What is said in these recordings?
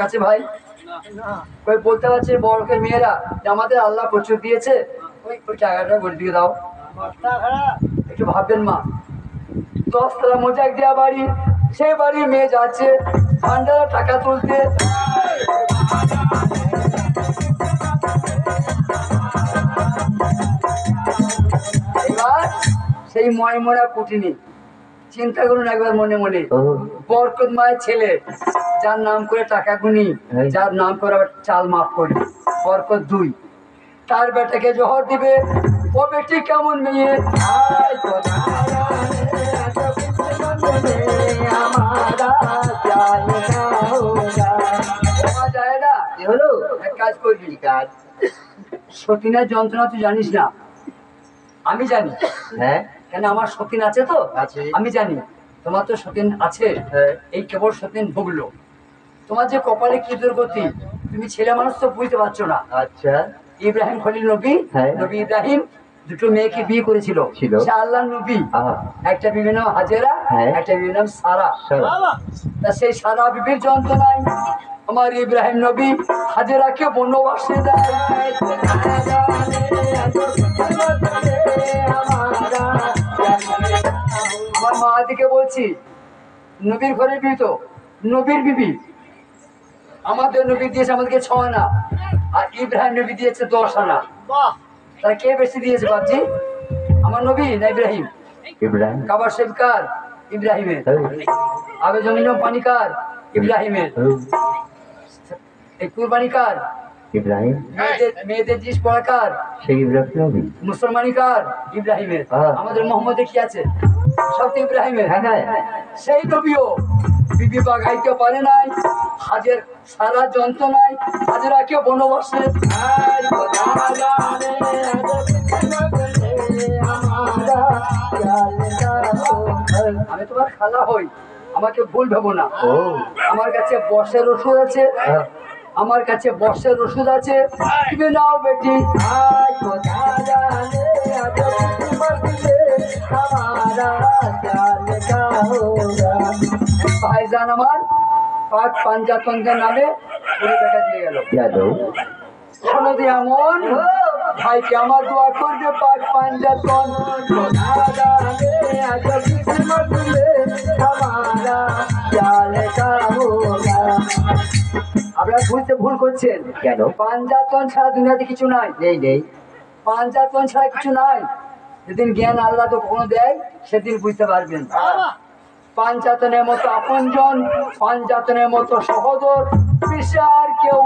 কাছে ভাই ওই বলতে পারছে বড়কে মেয়েরা যে আমাদের আল্লাহ প্রচুর দিয়েছে, ওই ওই টাকাটা করে দিয়ে দাও। একটু ভাববেন মা, 10 তলা মোজাক দেওয়া বাড়ি, সেই বাড়ির মেয়ে যাচ্ছে ভান্ডারা টাকা তুলতে। এবার সেই ময়মরা কুটিনি চিন্তা করুন একবার মনে মনে, বরকত মায়ের ছেলে যার নাম করে টাকা গুনি, যার নাম করে আবার চাল মাফ করি, বরকত 2, তার বেটাকে জহর দিবে। ও বেটি কেমন মেয়ে, যায় না কি হলো, এক কাজ করবি, কাজ সতীনের যন্ত্রণা তুই জানিস না, আমি জানি। হ্যাঁ, কেন আমার সতীন আছে তো, আছে, আমি জানি। তোমার তো সতীন আছে, এই কেবল সতীন ভুগলো। তোমার যে কপালে কি দুর্গতি, তুমি ছেলে মানুষ তো বুঝতে পারছো না। আচ্ছা, ইব্রাহিম খলিল নবী, নবী ইব্রাহিম দুটো মেয়েকে বিয়ে করেছিল, সে আল্লাহর নবী। একটা বিবি নাম হাজেরা, একটা বিবি নাম সারা। তা সেই সারা বিবির যন্ত্রণায় আমার ইব্রাহিম নবী হাজেরাকে বনবাসে দেয়। আমার মা দিকে বলছি, নবীর ঘরে বিয়ে তো নবীর বিবি, আমাদের নবী দিয়েছে আমাদেরকে 6 আনা, আর ইব্রাহিম নবী দিয়েছে 10 আনা। তাহলে কে বেশি দিয়েছে বাবজি, আমার নবী না ইব্রাহিম? ইব্রাহিম। কাবার শরীফ কার? ইব্রাহিমের। আবে জমিন পানি কার? ইব্রাহিমের। এই কুরবানি কার? ইব্রাহিম। মেয়েদের জিনিস পড়া কার? সেই ইব্রাহিম। মুসলমানি কার? ইব্রাহিমের। আমাদের মোহাম্মদে কি আছে? সব তো ইব্রাহিমের। সেই নবীও বিবি বাগাইতে পারে নাই, হাজের সারা যন্ত্রণায় হাজেরাকে বনবাসে। আমি তোমার খালা হই, আমাকে ভুল ভেবো না। আমার কাছে বর্ষের ওষুধ আছে, আমার কাছে বর্ষের ওষুধ আছে, তুমি নাও বেটি। ভাইজান আমার পাক পাঞ্জাতনদের নামে 20 টাকা দিয়ে গেল। শোনো দি এমন ভাইকে আমার দোয়া করবে পাক পাঞ্জাতন। আপনারা বুঝতে ভুল করছেন, কেন? পাঞ্জাতন ছাড়া দুনিয়াতে কিছু নাই, নেই নেই, পাঞ্জাতন ছাড়া কিছু নাই। যেদিন জ্ঞান আল্লাহ তো কখনো দেয় সেদিন বুঝতে পারবেন। পাঞ্জাতনের মতো আপনজন, পাঞ্জাতনের মতো সহোদর বিশ্বে আর কেউ।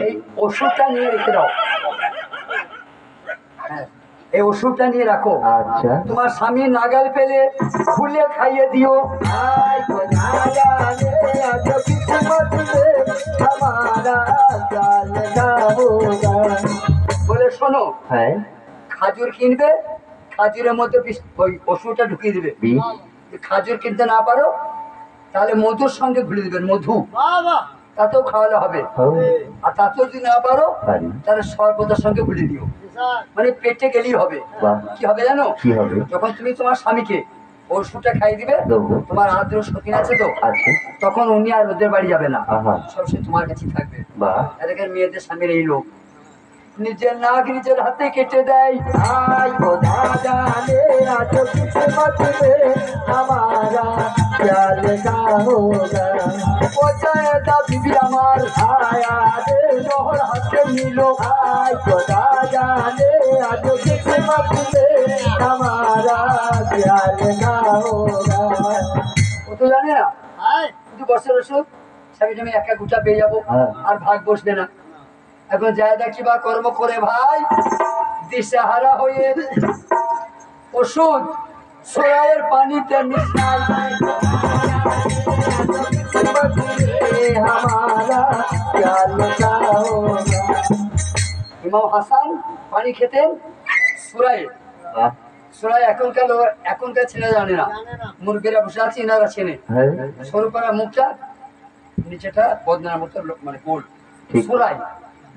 এই ওষুধটা নিয়ে রেখে দাও, এই ওষুধটা নিয়ে রাখো। আচ্ছা, তোমার স্বামী নাগাল পেলে খুলে খাইয়ে দিও। বলে শোনো, হ্যাঁ, খাজুর কিনবে, খাজুরের মধ্যে ওই ওষুধটা ঢুকিয়ে দিবে। খাজুর কিনতে না পারো তাহলে মধুর সঙ্গে ঘুরে দিবেন, মধু, তাতেও খাওয়ালে হবে। আর তাতেও যদি না পারো তাহলে শরবতের সঙ্গে ঘুরে দিও, মানে পেটে গেলেই হবে। কি হবে জানো? কি হবে? যখন তুমি তোমার স্বামীকে ওষুধটা খাইয়ে দিবে, তোমার আদ্র সতীন আছে তো, তখন উনি আর ওদের বাড়ি যাবে না, সবসময় তোমার কাছেই থাকবে। এদের মেয়েদের স্বামীর এই লোক, নিজের নাক নিজের হাতে কেটে দেয়। বিবি আমার শহর হাতে নিল, ও তো জানে না শুধু বছর ওষুধ স্বামী আমি একা গুটা পেয়ে যাবো, আর ভাগ বসবে না। এখন জায়গা কি বা কর্ম করে ভাই, দিশাহারা হয়ে ওষুধ সোয়ায়ের পানিতে মিশাই। ইমাম হাসান পানি খেতেন সুরাই, সুরাই এখনকার ছেলে জানে না, মুরগিরা বসে আছে এনারা চেনে। সরু করা মুখটা, নিচেটা বদনার মতো মানে গোল, সুরাই।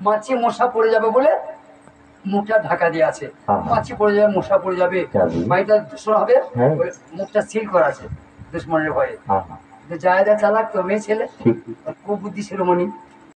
মাছি মশা পড়ে যাবে বলে মুখটা ঢাকা দিয়ে আছে, হ্যাঁ। মাছি পড়ে যাবে, মশা পড়ে যাবে, যাবে। বাড়িটা দূষণ হবে, হ্যাঁ। ওই মুখটা সিল করা আছে দুশ্মনের ভয়ে। হ্যাঁ, হ্যাঁ, জায়গা চালাক তো মেয়ে ছেলে, ঠিক। খুব বুদ্ধি ছিল মনি।